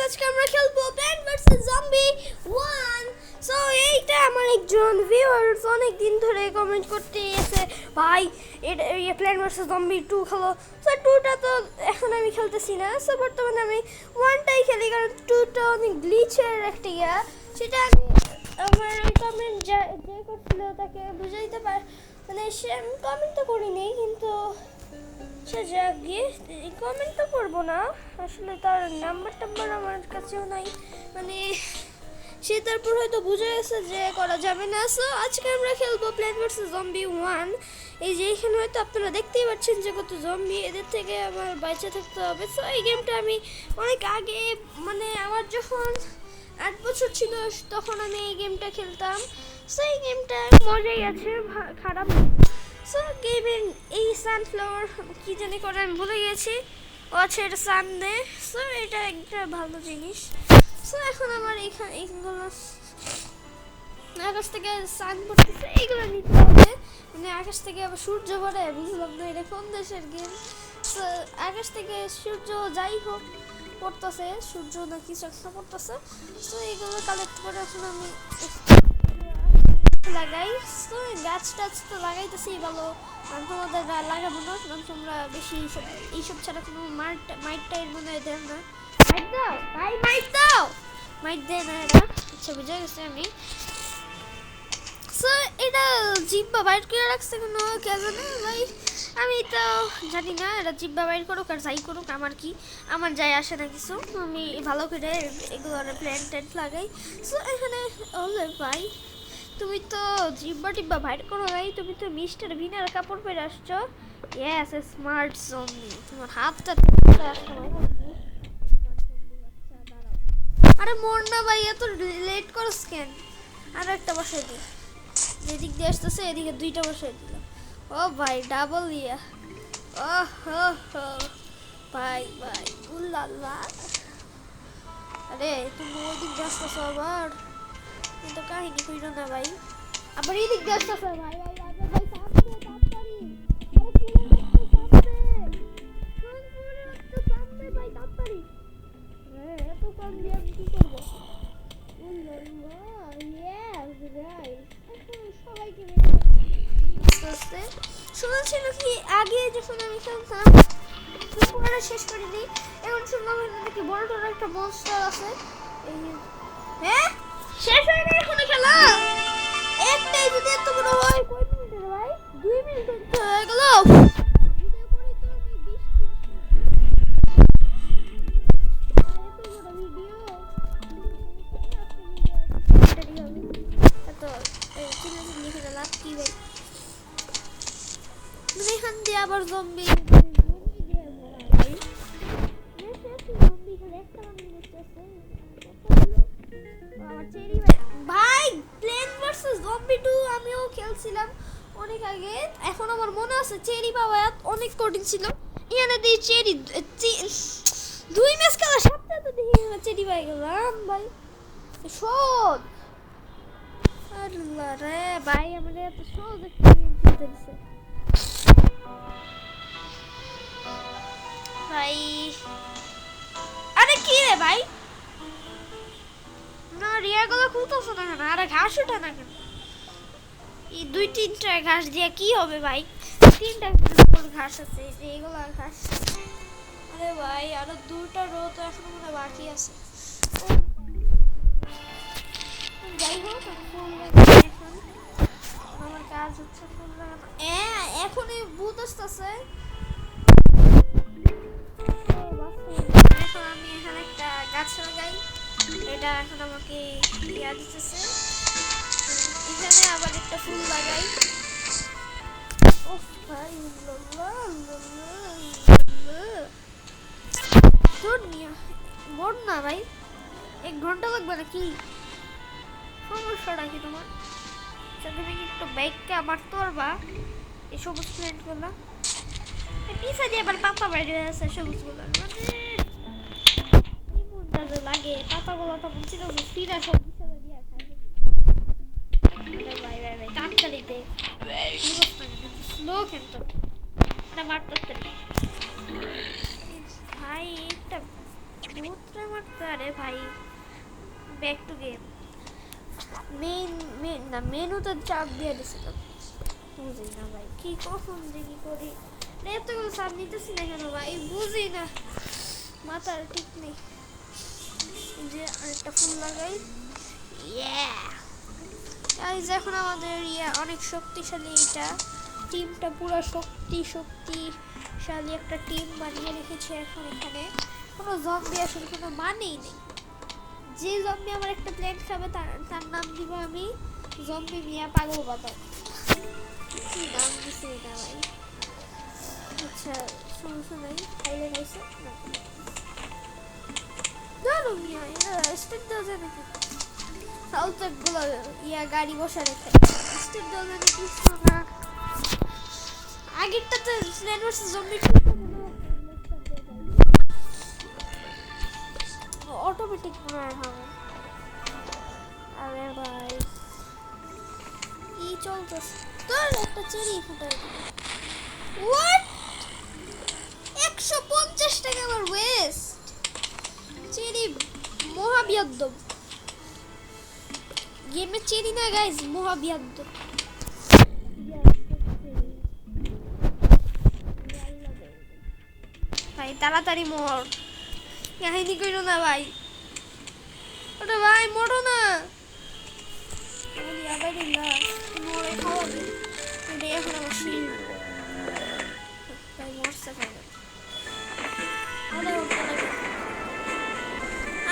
আজকে আমরা খেলবো প্ল্যান্ট ভার্সেস জম্বি 1। সো এইটা আমার একজন ভিউয়ার্স অনেক দিন ধরে কমেন্ট করতে এসে ভাই এটা প্ল্যান্ট ভার্সেস জম্বি 2 খেলো। সো 2টা তো এখন আমি খেলতেছি না, সো বর্তমানে আমি 1টাই খেলি, কারণ 2টা অনেক গ্লিচের একটা সেটা আমি আমার ওই কমেন্ট যে করছিল তাকে বুঝাইতে মানে সে আমি কমেন্ট তো করিনি, কিন্তু সে যা গিয়ে কমেন্ট তো করবো না, আসলে তার নাম্বার টাম্বার আমার কাছেও নাই, মানে সে তারপর হয়তো বুঝে গেছে যে করা যাবে না। সো আজকে আমরা খেলবো প্ল্যান্ট ভার্সেস জম্বি 1। এই যে এখানে হয়তো আপনারা দেখতেই পাচ্ছেন যে কত জম্বি, এদের থেকে আমার বেঁচে থাকতে হবে। সো এই গেমটা আমি অনেক আগে, মানে আমার যখন 8 বছর ছিল তখন আমি এই গেমটা খেলতাম। সো এই গেমটা মজাই আছে, খারাপ। সো গেমের এই সানফ্লাওয়ার কি জানি করে আমি ভুলে গেছি, ও আছে এটা সানডে। সো এটা একটা ভালো জিনিস। সো এখন আমার এইগুলো আকাশ থেকে সান পড়তেছে, এইগুলো নিতে হবে, মানে আকাশ থেকে আবার সূর্য পড়ে, বুঝলাম না এটা কোন দেশের গেম। সো আকাশ থেকে সূর্য যাই হোক পড়তেছে, সূর্য না কিছু একটা পড়তেছে। সো এইগুলো কালেক্ট করে এখন আমি লাগাই। তো গাছ টাছ তো লাগাইতেছি ভালো, কারণ তোমাদের লাগাবো না, কারণ তোমরা বেশি এইসব ছাড়া কোনো মাইটটাই মনে হয় দেন না। মাইট দাও ভাই, মাইট দাও, মাইট দেয় না এরা। আচ্ছা বুঝে গেছি আমি। সো এটা জিব্বা বাইর করে রাখছে কোনো কে জানে ভাই, আমি তো জানি না, এরা জিব্বা বাইর করুক আর যাই করুক আমার কি, আমার যাই আসে না কিছু, আমি ভালো করে এগুলো প্ল্যান্ট লাগাই। সো এখানে ওলে ভাই তুমি তো জিব্বা টিব্বা বাইর করো ভাই, তুমি তো মিস্টার ভিনার কাপড় পরে আসছো। ইয়েস স্মার্ট জম্বি, তোমার হাতটা আরে মোর না ভাই, এত লেট করস কেন? আর একটা বসাই দি, যেদিক দিয়ে আসতেছে এদিকে 2টা বসাই দিলাম। ও ভাই ডাবল ইয়া, ও হো হো ভাই ভাই উল্লাল্লা। আরে তুমি ওই দিক দিয়ে আসতেছো আবার, কিন্তু কাহিনী কইরো না ভাই, আবার এই দিক দিয়ে আসতেছে ভাই ভাই ভাই ভাই সামনে তাড়াতাড়ি, আরে পুরো রাস্তা সামনে ভাই তাড়াতাড়ি। এত কম দিয়ে আমি কি করবো? ইয়েস গাইস, এখন সবাইকে আস্তে আস্তে শুনেছিল কি আগে যখন আমি খেলতাম পুরোটা শেষ করে দিই, এখন শুনলাম নাকি বড় বড় একটা মনস্টার আছে। এই হ্যাঁ শেষ হয় না এখনো খেলা, একটাই যদি এত বড় হয় কয় মিনিটের ভাই, 2 মিনিট হয়ে গেল। ভিডিও করি তো আমি 20 এত বড় ভিডিও এত চিনে লিখে লাভ কি ভাই, মানে এখান দিয়ে আবার জম্বি দিয়ে ভরা ভাই, জম্বি খেলে একটা মানুষ দেখতেছে আমার চেরি ভাই। প্ল্যান্ট ভার্সেস জম্বি 2 আমিও খেলছিলাম অনেক আগে, এখন আমার মনে আছে চেরি পাওয়া অনেক কঠিন ছিল। এখানে দিয়ে চেরি 2 ম্যাচ খেলা সপ্তাহে তো দেখি চেরি পাই গেলাম ভাই, সহজ। আল্লাহ রে ভাই, আমাদের এত সহজ একটা গেম খেলতে দিছে ভাই। আরে কি রে ভাই, না রিয়াগুলো খুলতেছ না কেন, আরে ঘাস ওঠে না কেন? এই 2-3টা ঘাস দিয়ে কি হবে ভাই, 3টা ঘাস আছে, যে এগুলো ঘাস। আরে ভাই আরো 2টা রো তো এখনো মনে বাকি আছে। যাই হোক এখন আমার কাজ হচ্ছে ফুল লাগানো। এখন এই ভূত আসতেছে, এখন আমি এখানে একটা গাছ লাগাই, এটা এখন আমাকে ইয়া দিতেছে, এখানে আবার একটা ফুল লাগাই। ওহ ভাই বড় না ভাই, 1 ঘন্টা লাগবে নাকি? সমস্যাটা কি তোমার? তুমি কি একটু বাইককে আমার তোরবা এই সবুজ প্ল্যান্টগুলো পিছা দিয়ে আবার পাতা বাইরে আছে সবুজগুলো, মানে কি মনটা যে লাগে, পাতাগুলো তখন ছিল ফিরা সব বিছানা দিয়ে খাই। ভাই ভাই ভাই তাড়াতাড়ি দে, স্লো কিন্তু এটা মারতে ভাই, এটা ভূতরে মারতে আরে ভাই ব্যাক টু গেম মেন না মেনু তো চাপ দিয়ে দিছিলাম বুঝি না ভাই কি কখন যে কি করি এতগুলো চাপ নিতেছি না কেন ভাই বুঝি না মাথার ঠিক নেই যে আরেকটা ফুল লাগাই গাইস এখন আমাদের অনেক শক্তিশালী এটা টিমটা পুরো শক্তিশালী একটা টিম বানিয়ে রেখেছে এখন এখানে কোনো জম্বি আসলে কোনো মানেই নেই যে জম্বি আমার একটা প্লেন খাবে তার নাম দিব আমি জম্বি মিয়া পাগল বাবা কি নাম দিছে এটা ভাই আচ্ছা সমস্যা নাই খাইলে খাইছে জানো মিয়া এটা স্টেট দেওয়া যায় নাকি সাউথগুলো গাড়ি বসা রেখে স্টেট দেওয়া যায় নাকি শোনা আগেরটা তো প্লেন ভার্সেস জম্বি অটোমেটিক মনে হয় হবে আরে ভাই কি চলতেছে তোর একটা চেরি ফুটাই হোয়াট 150 টাকা আমার ওয়েস্ট চেরি মহাবিয়াদ্দব গেমে চেরি না গাইস মহাবিয়াদ্দব ভাই তাড়াতাড়ি মর কাহিনী কইরো না ভাই ওটা ভাই মরো না মরে খাওয়াবি এটা এখন আমার শিল ভাই মরছে খাবে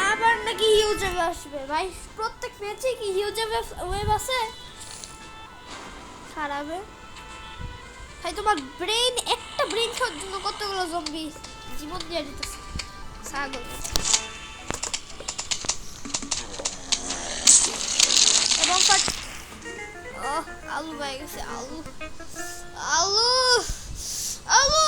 আবার নাকি হিউজ ওয়েভ আসবে ভাই প্রত্যেক ম্যাচে কি হিউজ ওয়েভ আসে খারাপে ভাই তোমার ব্রেন একটা ব্রেন খাওয়ার জন্য কতগুলো জম্বি জীবন দিয়ে দিতেছে ছাগল এবং আলু পাই গেছে আলু আলু আলু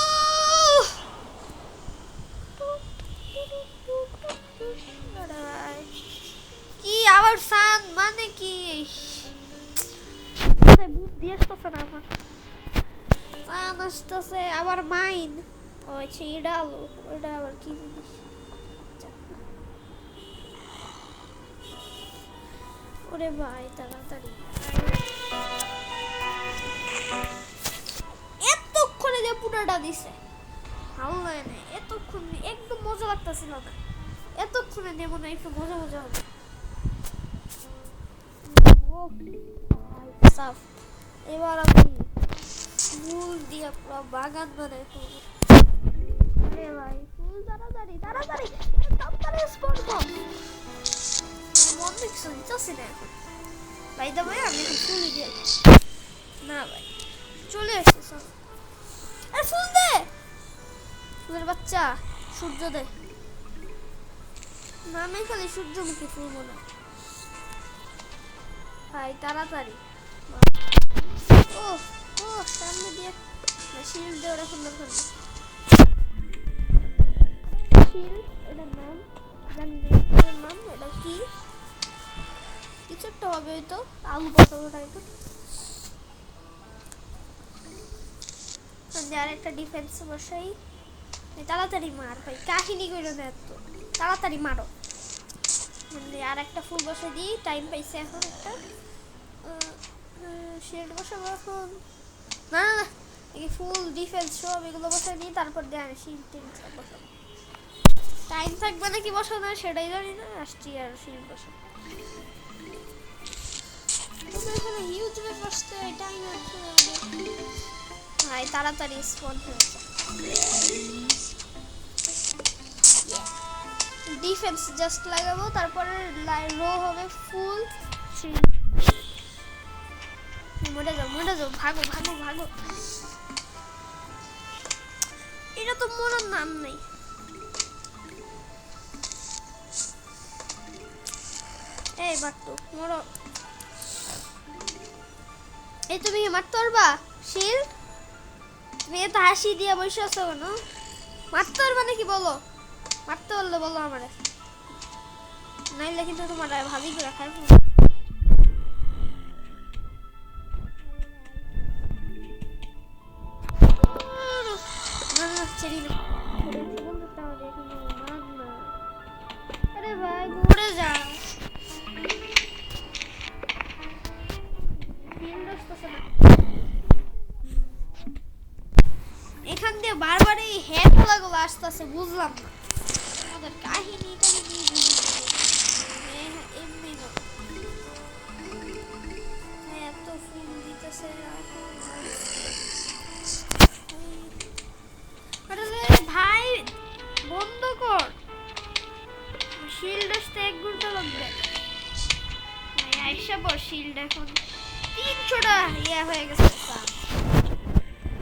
কি আবার সান মানে কি বুদ্ধি আসতেছে না আমার সান আসতেছে আবার মাইন ও আচ্ছা এটা আলু ওটা আবার কি জিনিস ওরে ভাই তাড়াতাড়ি এতক্ষণে যে পুটাটা দিছে ভালো লাগে না এতক্ষণ একদম মজা লাগতেছিল না এতক্ষণে নেব না একটু মজা মজা হবে সাফ এবার আমি ফুল দিয়ে পুরো বাগান বানাই ফেলবো আরে ভাই ফুল তাড়াতাড়ি তাড়াতাড়ি তাড়াতাড়ি স্পট বম মন দেখছো নিতেছি না এখন ভাই দা ভাই আমি ফুল দিয়ে না ভাই চলে আসছে সব আরে ফুল দে ফুলের বাচ্চা সূর্য দে নামে খালি সূর্যমুখী ফুল মনে ভাই তাড়াতাড়ি ও ও সামনে দিয়ে শিল্ড দেওয়ার এখন দরকার নেই শিল্ড এটার নাম এটা কি কিছু একটা হবে হয়তো আলু পটলটা একটু আর একটা ডিফেন্স বসাই তাড়াতাড়ি মার ভাই কাহিনী কইরো না এত তাড়াতাড়ি মারো আর একটা ফুল বসে দিই টাইম পাইছে এখন একটা শেড বসাবো এখন না না এই ফুল ডিফেন্স সব এগুলো বসে দিই তারপর দিয়ে আমি শিল্ড টিল্ড বসাবো টাইম থাকবে নাকি বসানো সেটাই জানি না আসছি আর শিল্ড বসাবো এখানে হিউজ ওয়েভ আসতে টাইম আছে ভাই তাড়াতাড়ি স্পন হয়েছে ডিফেন্স জাস্ট লাগাবো তারপরে রো হবে ফুল মরে যাও ভাগো ভাগো ভাগো এটা তো মরার নাম নেই এই বাট্টু মরো এই তুমি মারতে পারবা শিল্ড তুমি এত হাসি দিয়ে বসে আছো কেন মারতে পারবা নাকি বলো মারতে পারলে বলো আমারে নাইলে কিন্তু তোমার ভাবি করে খাই চেরি না আসতেছে বুঝলাম না আমাদের কাহিনীটা এমনি না এত ফুল দিতেছে ভাই বন্ধ কর শিল্ড আসতে 1 ঘন্টা লাগবে আইসা বল শিল্ড এখন 300টা ইয়া হয়ে গেছে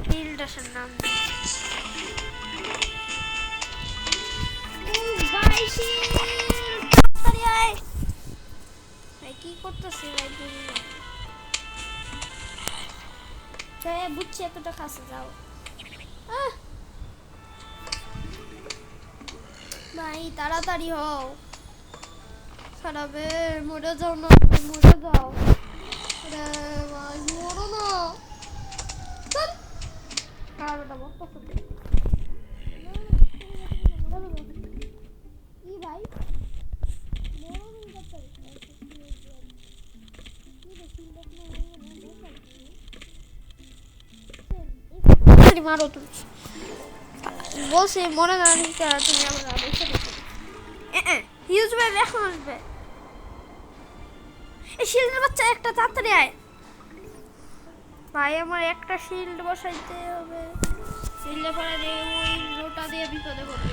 শিল্ড আসার নাম ভাই শিল্ড তাড়াতাড়ি আয় ভাই কি করতেছিস ভাই বুঝি না বুঝছি এতটা কাছে যাও ভাই তাড়াতাড়ি হও খারাপে মরে যাও না মরে যাও রে ভাই মরো না চল কারোটা বক্ত করতে কি ভাই মারো তুমি বলছি মনে না তুমি আমার হিউজ ভাই এখন আসবে এই শিল্ডের বাচ্চা একটা তাড়াতাড়ি আয় ভাই আমার একটা শিল্ড বসাইতে হবে শিল্ডে পরে দিয়ে ওই রোটা দিয়ে বিপদে পড়বে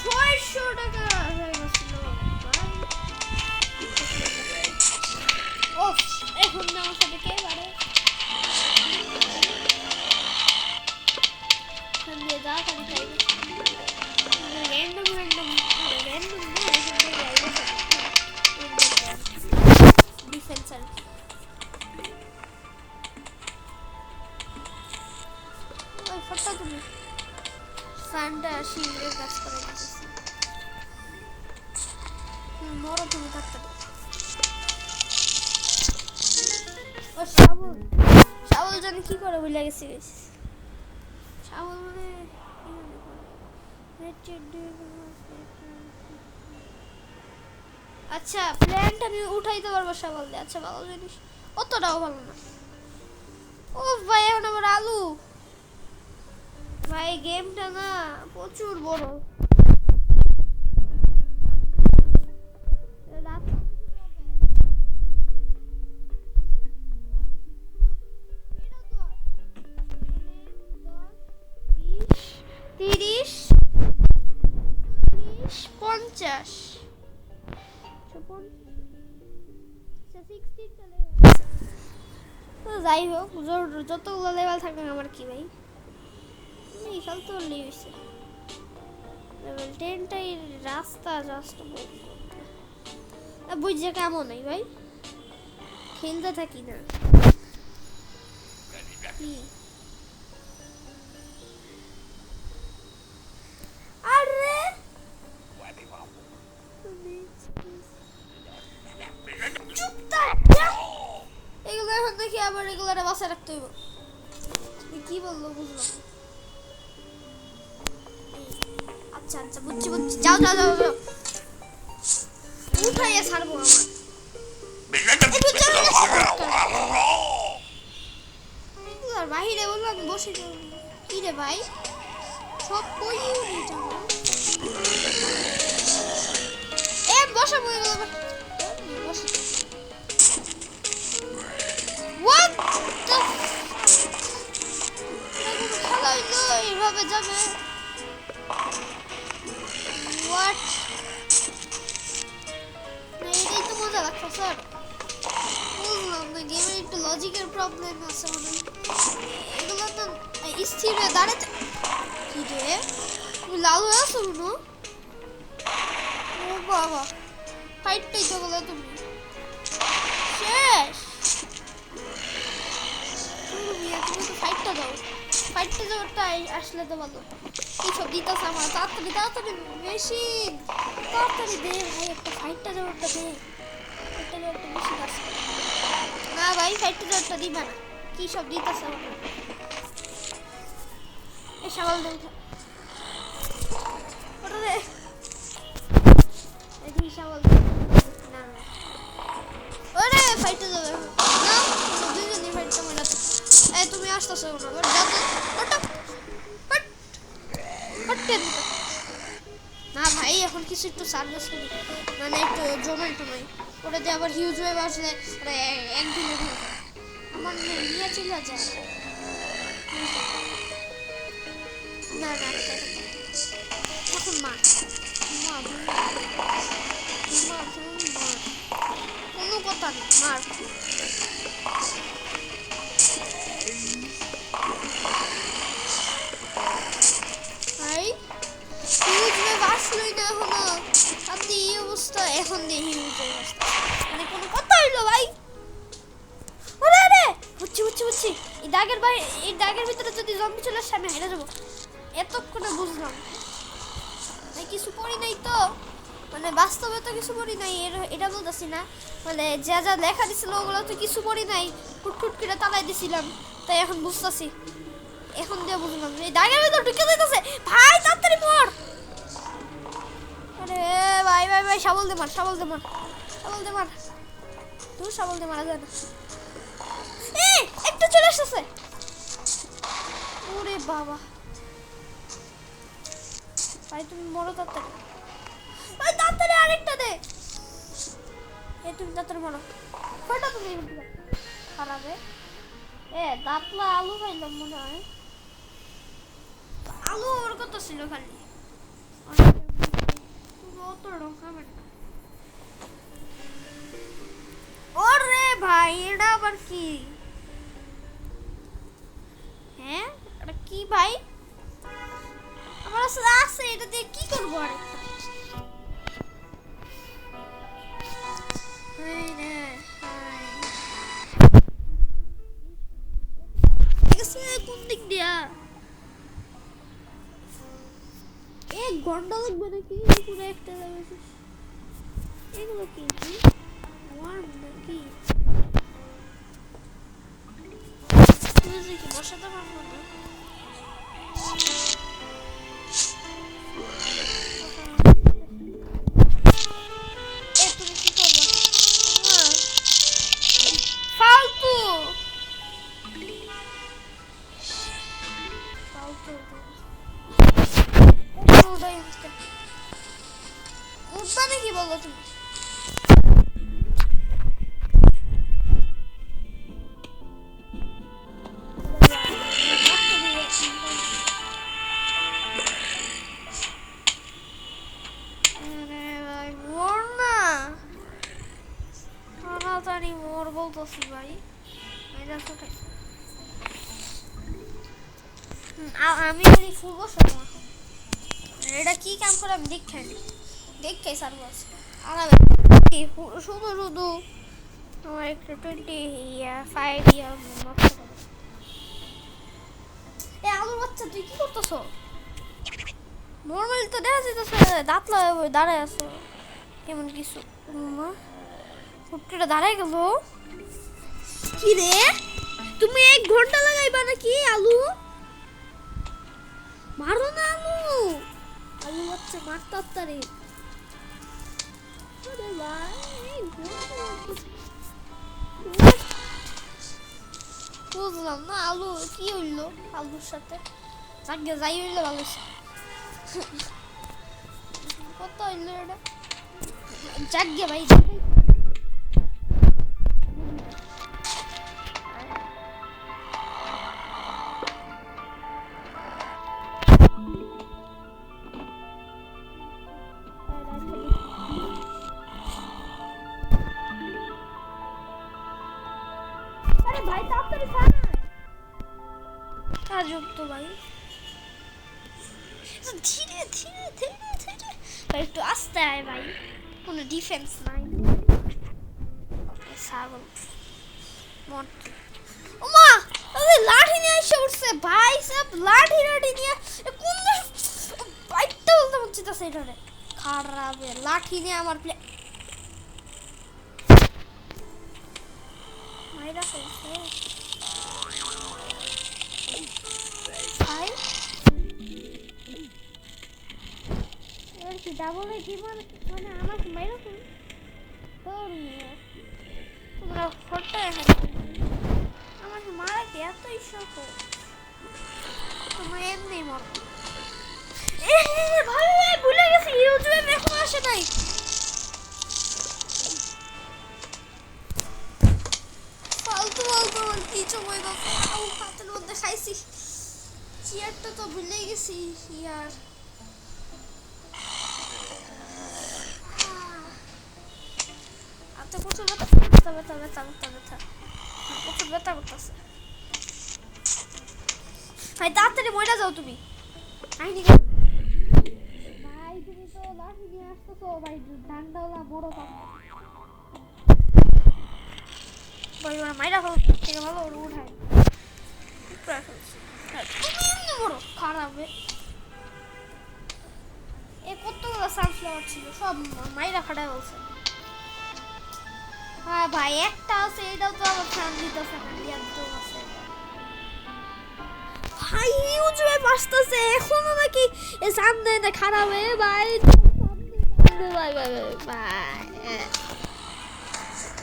600 টাকা হয়ে গেছিল ও এখন আমার সাথে কে পারে দিয়ে যা করি তাই random defense ওই ফটো তুমি সান্ডা শিলের কাজ করে দিতেছি মরো তুমি থাকতে ও শাওল জানি কি করে ভুলে গেছি শাওল আচ্ছা প্ল্যানটা আমি উঠাইতে পারবো শাওল দিয়ে আচ্ছা ভালো জিনিস অতটাও ভালো না ও ভাই এখন আমার আলু ভাই গেমটা না প্রচুর বড় যাই হোক যতগুলো লেভেল থাকবে আমার কি ভাই বিশাল তো হয়েছে লেভেল 10টাই রাস্তা জাস্ট বুঝছে কেমন নাই ভাই খেলতে থাকি না কি আরে এগুলো এখন দেখি আবার এগুলোরে বাসায় রাখতে হইব কি বললো বুঝলাম আচ্ছা আচ্ছা বুঝছি যাও যাও যাও যাও উঠাইয়া ছাড়বো আমার বাহিরে বলবো আমি বসে যাবো কি রে ভাই সব কই এ বসা বই গেল বসে What the খেলা হইলো এইভাবে যাবে What না এটাই তো মজা লাগছে স্যার বুঝলাম না গেমের একটু লজিকের প্রবলেম আছে মনে এগুলো তো স্থির হয়ে দাঁড়াতে কি রে তুমি লাল হয়ে আসো নো ও বাবা ফাইটটাই তো বলে তুমি শেষ তুমি তো ফাইটটা দাও ফাইটটা যাওয়ারটা আসলে তো ভালো কি সব দিতেছে আমার তাড়াতাড়ি তাড়াতাড়ি বেশি তাড়াতাড়ি দে ভাই একটা ফাইটটা যাওয়ারটা দে ফাইটটা যাওয়ারটা বেশি আছে না ভাই ফাইটটা যাওয়ারটা দিবা না কি সব দিতেছে আমার এই সওয়াল দেখ ওটা দে এই সওয়াল না ওরে ফাইটটা যাবে না দুজনই ফাইটটা মনে এই তুমি আসতেছো না যত ওটা হটতে দিতে না ভাই, এখন কিছু একটু সার্ভিস করি, মানে একটু জোম্যাটো নয়, ওটা দিয়ে আবার হিউজ ওয়েভ আসলে একদিনে হয়ে যায়, আমার নিয়ে চলে যায় না না। এখন মার মার মার কোনো কথা নেই, মার। ভাই হিউজ ওয়েভ আসলোই না এখনো, আপনি এই অবস্থা, এখন দিয়ে হিউজ ওয়েভ আসছে, মানে কোনো কথা হইলো ভাই? ওরে রে, বুঝছি এই দাগের ভিতরে যদি জম্বি চলে আসে আমি হেরে যাবো, এতক্ষণে বুঝলাম। কিছু পড়ি নাই তো, মানে বাস্তবে তো কিছু পড়ি নাই, এটা বলতেছি না, মানে যা যা লেখা দিছিল ওগুলো তো কিছু পড়ি নাই, ফুটফুট করে তালাই দিছিলাম, তাই এখন বুঝতেছি, এখন দিয়ে বুঝলাম এই দাগের ভিতর ঢুকে যাইতেছে। ভাই তাড়াতাড়ি মর! আরে ভাই ভাই ভাই, শাবল দে মার, শাবল দে মার, শাবল দে মার, তুই শাবল দে মারা যায় না। একটু চলে আসছে, ওরে বাবা ভাই তুমি মরো তাড়াতাড়ি, ভাই তাড়াতাড়ি আরেকটা দে, এই তুমি তাড়াতাড়ি মরো, কয়টা তুমি খারাপে দাঁতলা আলু খাইলাম মনে হয়, আলু ওর কত ছিল খালি, অত রকমের ওরে ভাই, এটা আবার কি? হ্যাঁ এটা কি ভাই? আমার আসলে আছে, এটা দিয়ে কি করবো? আর কোন দিক দিয়া এক ঘন্টা লাগবে নাকি পুরো একটা যাবে? এগুলো কি নাকি বসাতে পারবো না? ফালতু উঠবা নাকি বলো তুমি? তাড়াতাড়ি মোর বলতেছি ভাই, আমি ফুল বসাবো, এটা কি কাম করে আমি দেখে সারবো আর শুধু শুধু আমার একটা 25 ইয়ার আলুর বাচ্চা, তুই কি করতেছ? নর্মালি তো দেখা যাইতেছে দাঁতলা দাঁড়ায় আছো, কেমন কিছু ফুটটা দাঁড়ায় গেল কি রে? তুমি 1 ঘন্টা লাগাইবা নাকি আলু? মারো না আলু হচ্ছে মার তাড়াতাড়ি। বুঝলাম না আলু কি হইলো, আলুর সাথে যাই হইলো ভালো, কত হইলো এটা? যাগ্গে ভাই ভাই তাড়াতাড়ি আজব তো ভাই, ধীরে ধীরে ধীরে ধীরে ভাই, একটু আস্তে আয় ভাই, কোনো ডিফেন্স নাই। ছাগল ওমা, লাঠি নিয়ে এসে উঠছে ভাই, সব লাঠি নিয়ে কোন বাইকটা বলতে হচ্ছে তো সেটারে খারাপে লাঠি নিয়ে আমার মাইরা ফেলছে ভাই। এবার কি ডাবল জীবন, মানে আমাকে মাইরা ফেল তোমরা ফটো আমার মারা কি এত ইচ্ছা তোমরা এমনি মত নাই ফালতু ফালতু আমার কি সময় দাও হাতের মধ্যে খাইছি চেয়ারটা তো ভুলে গেছি ইয়ার আচ্ছা প্রচুর ব্যথা ব্যথা ব্যথা ব্যথা ব্যথা ব্যথা প্রচুর ব্যথা করতেছে ভাই তাড়াতাড়ি মরে যাও তুমি আইনি ভাই তুমি তো লাঠি নিয়ে আসতেছো ভাই ডান্ডাওয়ালা বড় পাবো ভাই ওরা মাইরা খাও থেকে ভালো ওর উঠায় তুমি এমনি বড় খারাপ এ কতগুলো সানফ্লাওয়ার ছিল সব মাইরা খাটায় বলছে হ্যাঁ ভাই একটা আছে এটাও তো আমার ফ্যান দিতেছে না ইয়ার তো আছে ভাই ইউজ ভাই বাঁচতেছে এখনো নাকি এ সামনে না খারাপ হয়ে ভাই ভাই ভাই ভাই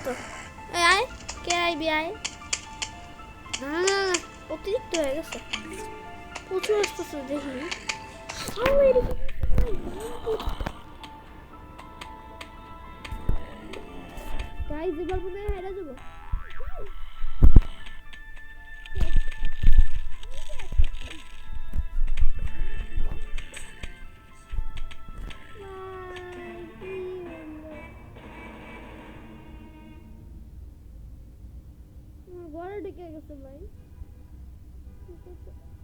তো আয় কে আইবি আয় না অতিরিক্ত হয়ে গেছে প্রচুর আসতেছে দেখি গাইজ এবার মনে হয় হেরে যাবো ঘরে ঢুকে গেছে ভাই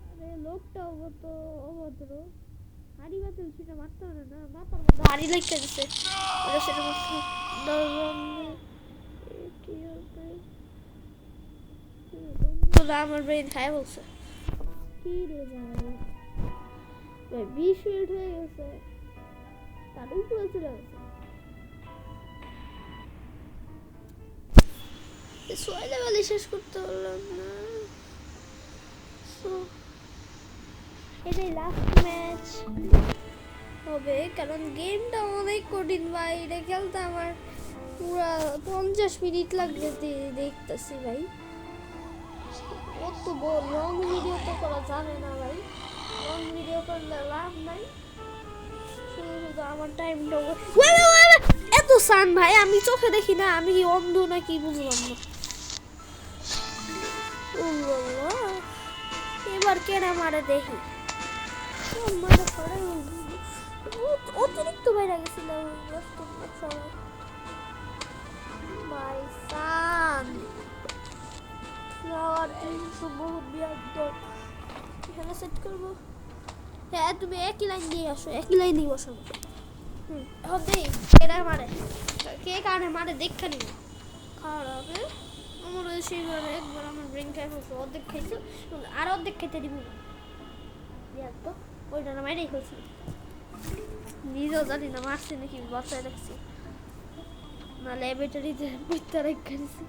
আরে লোকটাও তো অভদ্র হাড়ি বাতিল সেটা মারতে পারে না মাথার মধ্যে হাড়ি লাগতে গেছে ওরা সেটা মারছে আমার ব্রেন খায় বলছে কি রে ভাই 20 মিনিট হয়ে গেছে তার উপরে চলে গেছে সোয়া লেভেলে শেষ করতে পারলাম না এটাই লাস্ট ম্যাচ হবে কারণ গেমটা অনেক কঠিন ভাই এটা খেলতে আমার পুরো 50 মিনিট লাগবে দেখতেছি ভাই অত বড় লং ভিডিও তো করা যাবে না ভাই লং ভিডিও করলে লাভ নাই শুধু আমার টাইমটা এত সান ভাই আমি চোখে দেখি না আমি কি অন্ধ নাকি বুঝলাম না এবার কেনা মারে দেখি অতিরিক্ত বাইরে গেছিল ভাই সান বহুত বিয়াদব এখানে সেট করবো হ্যাঁ তুমি একই লাইন দিয়ে আসো একই লাইনেই বসো এখন দেই কেনা মারে কে কানে মারে দেখা নিব খারাপ আমার সেইবার একবার আমার ব্রেন খাই ফেলছে অর্ধেক খাইছে আর অর্ধেক খাইতে দিব না তো ওইটা না মাইরেই ফেলছি নিজেও জানি না মারছি নাকি বাসায় রাখছি না ল্যাবরেটরিতে বুঝতে রেখেছি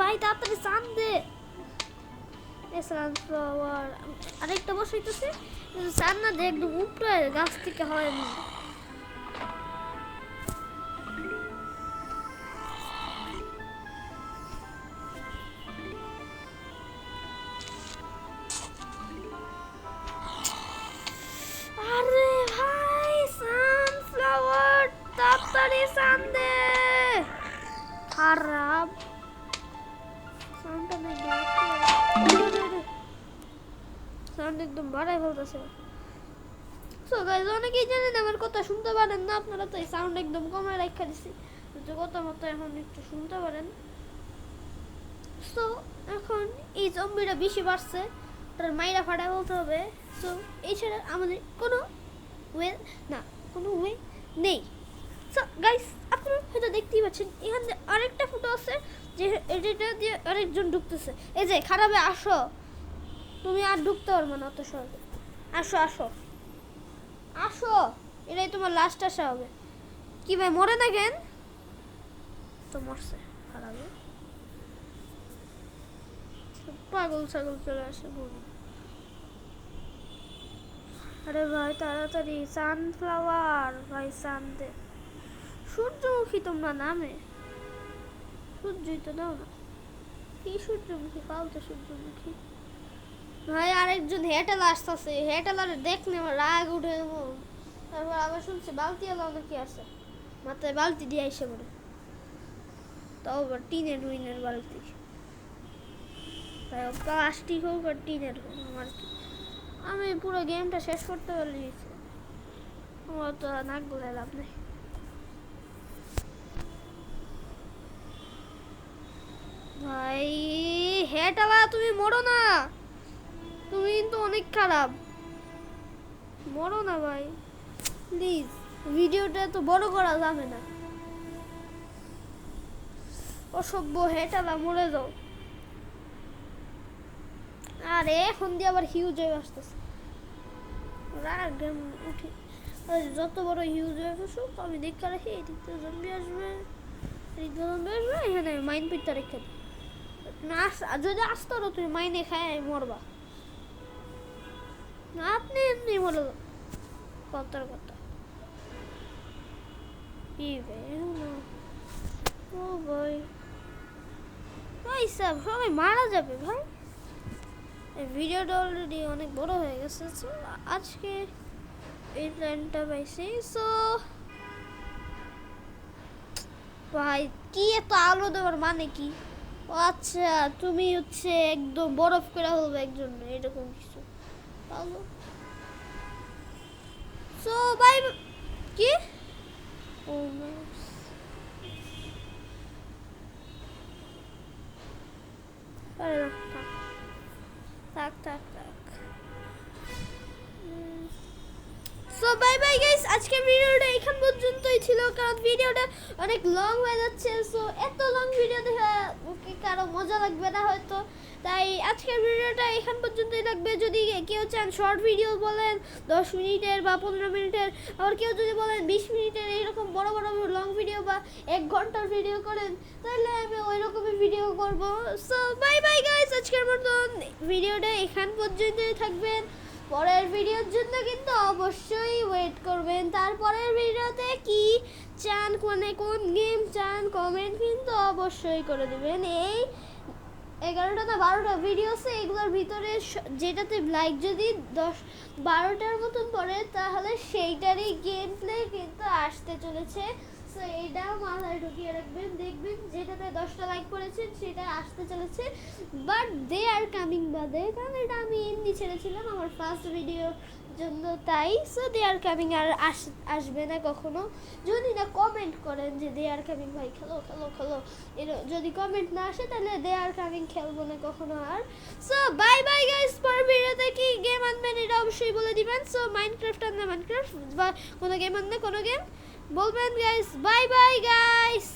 ভাই তাড়াতাড়ি চান দে সানফ্লাওয়ার আরেকটা বসাইতেছে চান না দে একদম উপরে গাছ থেকে হয়নি খারাপ সাউন্ড একদম বাড়াই ফেলতেছে সো গাইস অনেকেই জানেন আমার কথা শুনতে পারেন না আপনারা তো এই সাউন্ড একদম কমায় রাখা দিছি যদি কথা মতো এখন একটু শুনতে পারেন সো এখন এই জম্বিটা বেশি বাড়ছে তার মাইরা ফাড়া বলতে হবে সো এই ছাড়া আমাদের কোনো ওয়ে নেই সো গাইস আপনারা হয়তো দেখতেই পাচ্ছেন এখানে আরেকটা ফুটো আছে যে এটা দিয়ে আরেকজন ঢুকতেছে এই যে খারাপে আসো তুমি আর ঢুকতে পারবে না অত সহজে আসো আসো আসো এটাই তোমার লাস্ট আসা হবে কি ভাই মরে না কেন তো মরছে খারাপে পাগল ছাগল চলে আসে বলি আরে ভাই তাড়াতাড়ি সানফ্লাওয়ার ভাই সান দে সূর্যমুখী তোমরা নামে সূর্যই তো দাও না কি সূর্যমুখী ফালতু সূর্যমুখী ভাই আরেকজন হেটেলা আসতেছে, হেটেলার দেখলে আমার রাগ উঠে এমন। তারপর আবার শুনছি বালতি এলাও নাকি আছে, মাথায় বালতি দিয়ে আইসে পড়ে, তাও আবার টিনের উইনের বালতি। তাই প্লাস্টিক হোক আর টিনের হোক আমার কি, আমি পুরো গেমটা শেষ করতে পারলি, আমার তো নাক গলে লাভ নেই। ভাই হেটালা তুমি মরো না, তুমি কিন্তু অনেক খারাপ, মরো না ভাই প্লিজ, ভিডিওটা তো বড় করা যাবে না, অসভ্য হেটালা মরে যাও। আরে এখন দিয়ে আবার হিউজ হয়ে আসতেছে, রাগ উঠে, যত বড় হিউজ হয়ে আসুক আমি দেখতে রাখি, এদিক থেকে জম্বি আসবে, এদিক থেকে জম্বি আসবে, এখানে মাইন পিটটা রেখে দিই না, যদি আসতো না তুমি মাইনে খায় মরবা না, আপনি এমনি মরে যাও, কথার কথা। কি ভাই ও ভাই, ভাই সব সবাই মারা যাবে ভাই, এই ভিডিওটা অলরেডি অনেক বড় হয়ে গেছে। সো আজকে এই প্ল্যানটা পাইছি। সো ভাই কি এত আলো দেওয়ার মানে কি? ও আচ্ছা তুমি হচ্ছে একদম বরফ করে হলবে একজন এরকম কিছু আলো। সো ভাই কি ও আরে না, থাক থাক থাক। সো বাই বাই গাইস, আজকের ভিডিওটা এখান পর্যন্তই ছিল, কারণ ভিডিওটা অনেক লং হয়ে যাচ্ছে। সো এত লং ভিডিও দেখা কারো মজা লাগবে না হয়তো, তাই আজকের ভিডিওটা এখান পর্যন্তই লাগবে। যদি কেউ চান শর্ট ভিডিও বলেন 10 মিনিটের বা 15 মিনিটের, আবার কেউ যদি বলেন 20 মিনিটের, এইরকম বড় বড় লং ভিডিও বা 1 ঘন্টার ভিডিও করেন, তাহলে আমি ওই রকমই ভিডিও করব। সো বাই বাই গাইস, আজকের মতন ভিডিওটা এখান পর্যন্তই থাকবেন। পরের ভিডিওর জন্য কিন্তু অবশ্যই ওয়েট করবেন, তারপরের ভিডিওতে কি চান, কোন গেম চান কমেন্ট কিন্তু অবশ্যই করে দেবেন। এই 11টা না 12টা ভিডিও আছে, এগুলোর ভিতরে যেটাতে লাইক যদি 10-12টার মতন পড়ে, তাহলে সেইটারই গেম প্লে কিন্তু আসতে চলেছে। সো এইটাও মাথায় ঢুকিয়ে রাখবেন, দেখবেন যেটাতে 10টা লাইক করেছেন সেটা আসতে চলেছে, বাট দে আর কামিং বাদে, কারণ এটা আমি এমনি ছেড়েছিলাম আমার ফার্স্ট ভিডিওর জন্য, তাই সো দে আর কামিং আর আসবে না কখনো, যদি না কমেন্ট করেন যে দে আর কামিং ভাই খেলো খেলো খেলো, যদি কমেন্ট না আসে তাহলে দে আর কামিং খেলবো না কখনো আর। সো বাই বাই গাইস, পরের ভিডিওতে কি গেম আনবেন এটা অবশ্যই বলে দিবেন। সো মাইনক্রাফট আনলে মাইনক্রাফট, বা কোনো গেম আনলে কোনো গেম বলবেন গাইস। Bye bye guys.